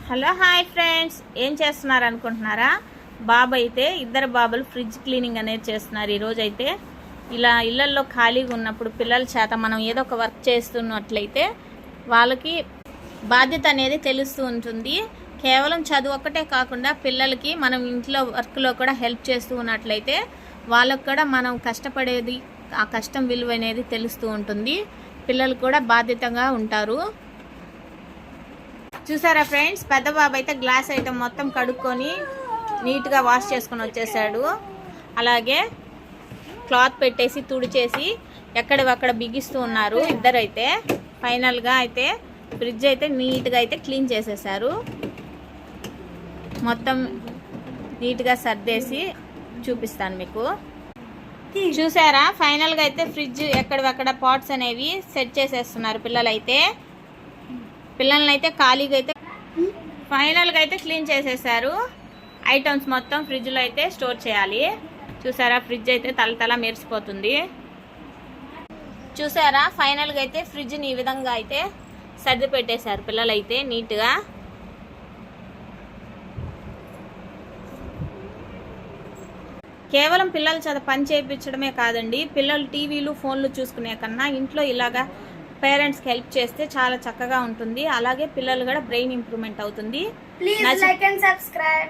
Hello hi friends, ఏం చేస్తున్నారు అనుకుంటున్నారా? బాబు అయితే ఇద్దరు బాబులు ఫ్రిడ్జ్ క్లీనింగ్ అనేది చేస్తున్నారు. ఈరోజు అయితే ఇలా ఇళ్లల్లో ఖాళీగా ఉన్నప్పుడు పిల్లల చేత మనం ఏదో ఒక వర్క్ చేస్తున్నట్లయితే వాళ్ళకి బాధ్యత అనేది తెలుస్తూ ఉంటుంది. కేవలం చదువు ఒక్కటే కాకుండా పిల్లలకి మనం ఇంట్లో వర్క్లో కూడా హెల్ప్ చేస్తూ ఉన్నట్లయితే వాళ్ళకు కూడా మనం కష్టపడేది, ఆ కష్టం విలువ అనేది తెలుస్తూ ఉంటుంది. పిల్లలు కూడా బాధ్యతగా ఉంటారు. చూసారా ఫ్రెండ్స్, పెద్ద బాబు అయితే గ్లాస్ ఐటమ్ మొత్తం కడుక్కొని నీట్గా వాష్ చేసుకొని వచ్చేసాడు. అలాగే క్లాత్ పెట్టేసి తుడిచేసి ఎక్కడక్కడ బిగిస్తూ ఉన్నారు ఇద్దరైతే. ఫైనల్గా అయితే ఫ్రిడ్జ్ అయితే నీట్గా అయితే క్లీన్ చేసేసారు. మొత్తం నీట్గా సర్దేసి చూపిస్తాను మీకు. చూసారా, ఫైనల్గా అయితే ఫ్రిడ్జ్ ఎక్కడక్కడ పాట్స్ అనేవి సెట్ చేసేస్తున్నారు పిల్లలైతే. పిల్లల్ని అయితే ఖాళీగా అయితే ఫైనల్గా అయితే క్లీన్ చేసేసారు. ఐటమ్స్ మొత్తం ఫ్రిడ్జ్లో అయితే స్టోర్ చేయాలి. చూసారా, ఫ్రిడ్జ్ అయితే తల మెరిసిపోతుంది. చూసారా, ఫైనల్గా అయితే ఫ్రిడ్జ్ని ఈ విధంగా అయితే సర్ది పెట్టేశారు పిల్లలైతే నీట్గా. కేవలం పిల్లల చేత పని చేయించడమే కాదండి, పిల్లలు టీవీలు ఫోన్లు చూసుకునే కన్నా ఇంట్లో ఇలాగా పేరెంట్స్కి హెల్ప్ చేస్తే చాలా చక్కగా ఉంటుంది. అలాగే పిల్లలు కూడా బ్రెయిన్ ఇంప్రూవ్మెంట్ అవుతుంది. Please like and subscribe.